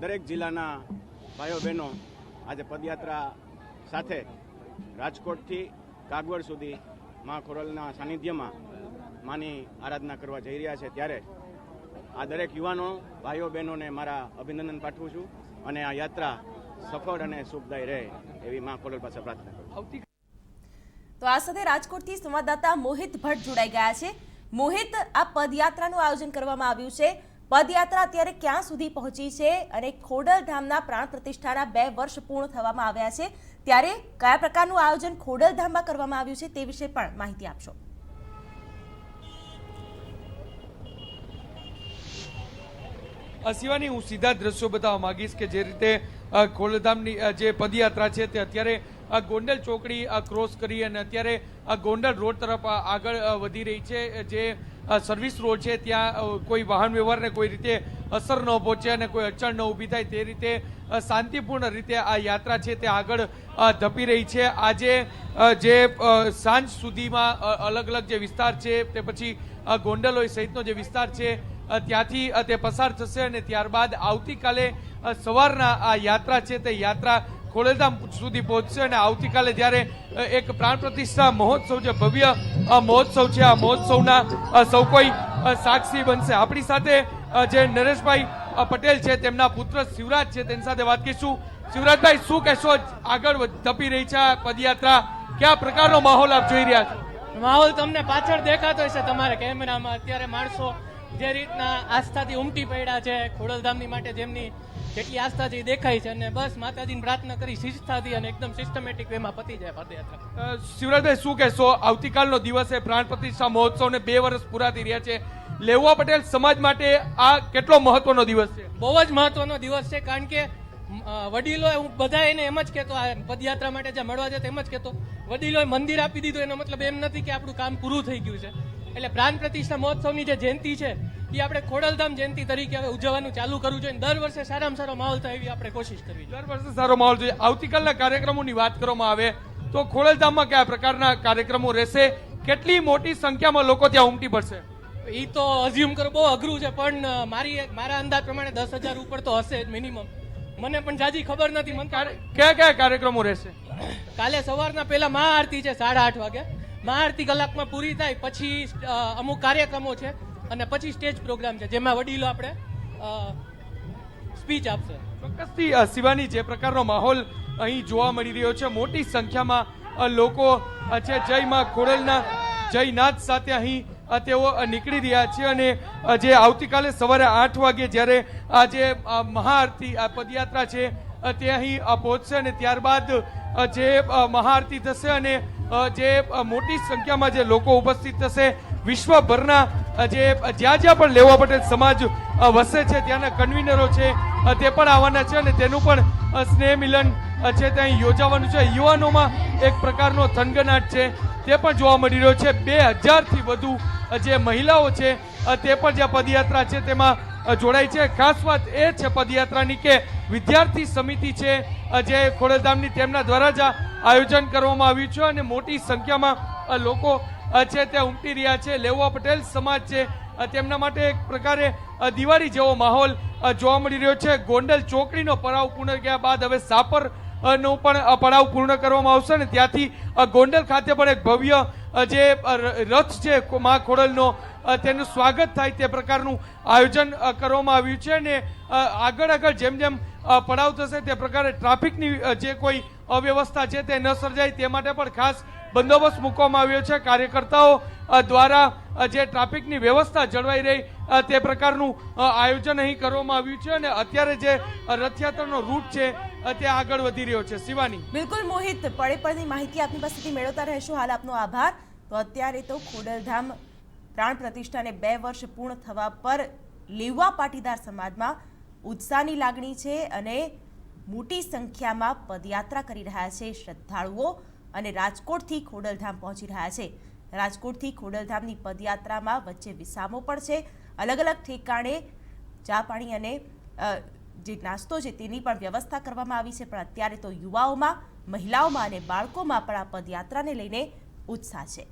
દરેક જિલ્લાના ભાઈઓ બહેનો આજે પદયાત્રા સાથે રાજકોટથી કાગવડ સુધી મા ખોડલના સાનિધ્યમાં માની આરાધના કરવા જઈ રહ્યા છે, ત્યારે આ દરેક યુવાનો ભાઈઓ બહેનોને મારા અભિનંદન પાઠવું છું અને આ યાત્રા સફળ અને સુખદાયી રહે એવી મા ખોડલ પાસે પ્રાર્થના કરું. તો આ સાથે રાજકોટથી સંવાદદાતા મોહિત ભટ્ટ જોડાઈ ગયા છે. મોહિત, આ પદયાત્રાનું આયોજન કરવામાં આવ્યું છે. પદયાત્રા અત્યારે ક્યાં સુધી પહોંચી છે અને ખોડલધામના પ્રાણ પ્રતિષ્ઠાના 2 વર્ષ પૂર્ણ થવામાં આવ્યા છે, ત્યારે કયા પ્રકારનું આયોજન ખોડલધામમાં કરવામાં આવ્યું છે તે વિશે પણ માહિતી આપશો. શિવાની, હું સીધા દ્રશ્યો બતાવવા માંગીશ કે જે રીતે ખોડલધામની જે પદયાત્રા છે તે અત્યારે ગોંડલ ચોકડી ક્રોસ કરી અને અત્યારે ગોંડલ રોડ તરફ આગળ વધી રહી છે. જે સર્વિસ રોડ છે ત્યાં કોઈ વાહન વ્યવહારને કોઈ રીતે અસર ન પહોંચે અને કોઈ અડચણ ન ઊભી થાય તે રીતે શાંતિપૂર્ણ રીતે આ યાત્રા છે તે આગળ ધપી રહી છે. આજે જે સાંજ સુધીમાં અલગ અલગ જે વિસ્તાર છે તે પછી ગોંડલ હોય સહિતનો જે વિસ્તાર છે ત્યાંથી તે પસાર થશે અને ત્યારબાદ આવતીકાલે સવારના આ યાત્રા છે તે યાત્રા ખોડલધામ સુધી પહોંચશે અને આવતીકાલે જ્યારે એક પ્રાણ પ્રતિષ્ઠા મહોત્સવ જે ભવ્ય મહોત્સવ છે, આ મહોત્સવના સૌ કોઈ સાક્ષી બનશે. આપણી સાથે જે નરેશભાઈ પટેલ છે તેમના પુત્ર શિવરાજ છે તેની સાથે વાત કરીશું. શિવરાજભાઈ, શું કહેશો? આગળ ધપી રહી છે આ પદયાત્રા, કયા પ્રકારનો માહોલ આપ જોઈ રહ્યા છો? માહોલ તમને પાછળ દેખાતો હશે તમારે કેમેરામાં. અત્યારે માણસો જે રીતના આસ્થાથી ઉમટી પડ્યા છે ખોડલધામની માટે, જેમની જેટલી આસ્થાથી દેખાય છે, અને બસ માતાજીની પ્રાર્થના કરી શિસ્તાથી અને એકદમ સિસ્ટમેટિક વેમાં પતી જાય પદયાત્રા. શિવરાજભાઈ, શું કહેશો? આવતીકાલનો દિવસ છે પ્રાણ પ્રતિષ્ઠા મહોત્સવને 2 વર્ષ પૂરા થઈ રહ્યા છે. લેઉવા પટેલ સમાજ માટે આ કેટલો મહત્વનો દિવસ છે? બહુ જ મહત્વનો દિવસ છે, કારણ કે વડીલો, હું બધા એને એમ જ કહેતો, આ પદયાત્રા માટે જે મળવા છે એમ જ કહેતો, વડીલોએ મંદિર આપી દીધું એનો મતલબ એમ નથી કે આપણું કામ પૂરું થઈ ગયું છે. એટલે પ્રાણ પ્રતિષ્ઠા મહોત્સવની જે જયંતિ છે એ આપણે ખોડલધામ જયંતિ તરીકે હવે ઉજવવાનું ચાલુ કરવું જોઈએ. દર વર્ષે સારામાં સારો માહોલ થાય એવી આપણે કોશિશ કરવી જોઈએ. દર વર્ષે સારો માહોલ જોઈએ. આવતીકાલના કાર્યક્રમોની વાત કરવામાં આવે તો ખોડલધામમાં કયા પ્રકારના કાર્યક્રમો રહેશે? કેટલી મોટી સંખ્યામાં લોકો ત્યાં ઉમટી પડશે? એ તો અઝ્યુમ કરવું બહુ અઘરું છે, પણ મારા અંદાજ પ્રમાણે 10,000 ઉપર તો હશે જ મિનિમમ. મને પણ જાજી ખબર નથી. મને કયા કયા કાર્યક્રમો રહેશે? કાલે સવારના પહેલા મહાઆરતી છે 8:30 વાગે. મહાઆરતી કલાકમાં પૂરી થાય પછી અમુક કાર્યક્રમો છે અને પછી સ્ટેજ પ્રોગ્રામ છે જેમાં વડીલો આપણે સ્પીચ આપશે. ચોક્કસથી શિવાની, જે પ્રકારનો માહોલ અહીં જોવા મળી રહ્યો છે, મોટી સંખ્યામાં લોકો છે જય માં ખોડલના જયનાથ સાથે અહીં તેઓ નીકળી રહ્યા છે અને જે આવતીકાલે સવારે 8 વાગે જ્યારે આ જે મહાઆરતી આ પદયાત્રા છે તે અહીં પહોંચશે અને ત્યારબાદ જે મહાઆરતી થશે અને જે મોટી સંખ્યામાં જે લોકો ઉપસ્થિત થશે, વિશ્વભરના જે જ્યાં પણ લેઉવા પટેલ સમાજ વસે છે ત્યાંના કન્વીનરો છે તે પણ આવવાના છે અને તેનું પણ સ્નેહ મિલન છે તે અહીં યોજાવાનું છે. યુવાનોમાં એક પ્રકારનો થનગનાટ છે તે પણ જોવા મળી રહ્યો છે. 2000થી વધુ જે મહિલાઓ છે તે પણ જે પદયાત્રા છે તેમાં જોડાય છે. ખાસ વાત એ છે પદયાત્રાની કે વિદ્યાર્થી સમિતિ છે જે ખોડલધામની તેમના દ્વારા જ આયોજન કરવામાં આવ્યું છે અને મોટી સંખ્યામાં લોકો છે તે ઉમટી રહ્યા છે. લેઉવા પટેલ સમાજ છે તેમના માટે એક પ્રકારે દિવાળી જેવો માહોલ જોવા મળી રહ્યો છે. ગોંડલ ચોકડીનો પડાવ પૂર્ણ કર્યા બાદ હવે સાપર નો પણ પડાવ પૂર્ણ કરવામાં આવશે અને ત્યાંથી ગોંડલ ખાતે પણ એક ભવ્ય જે રથ છે મા ખોડલનો તેનું સ્વાગત થાય તે પ્રકારનું આયોજન કરવામાં આવ્યું છે અને આગળ જેમ જેમ પડાવ થશે તે પ્રકારે ટ્રાફિકની જે કોઈ અવ્યવસ્થા છે તે ન સર્જાય તે માટે પણ ખાસ બંદોબસ્ત મૂકવામાં આવ્યો છે. કાર્યકર્તાઓ દ્વારા જે ટ્રાફિકની વ્યવસ્થા જળવાઈ રહી તે પ્રકારનું આયોજન અહીં કરવામાં આવ્યું છે અને અત્યારે જે રથયાત્રાનો રૂટ છે તે આગળ વધી રહ્યો છે. શિવાની, બિલકુલ મોહિત, પડની માહિતી આપની પાસેથી મેળવતા રહેશું. હાલ આપનો આભાર. તો અત્યારે તો ખોડલધામ પ્રાણ પ્રતિષ્ઠાને 2 વર્ષ પૂર્ણ થવા પર લેઉવા પાટીદાર સમાજમાં ઉત્સાહની લાગણી છે અને મોટી સંખ્યામાં પદયાત્રા કરી રહ્યા છે શ્રદ્ધાળુઓ અને રાજકોટથી ખોડલધામ પહોંચી રહ્યા છે. રાજકોટથી ખોડલધામની પદયાત્રામાં વચ્ચે વિસામો પણ છે. અલગ અલગ ઠેકાણે ચા પાણી અને જે નાસ્તો છે તેની પણ વ્યવસ્થા કરવામાં આવી છે. પણ અત્યારે તો યુવાઓમાં, મહિલાઓમાં અને બાળકોમાં પણ આ પદયાત્રાને લઈને ઉત્સાહ છે.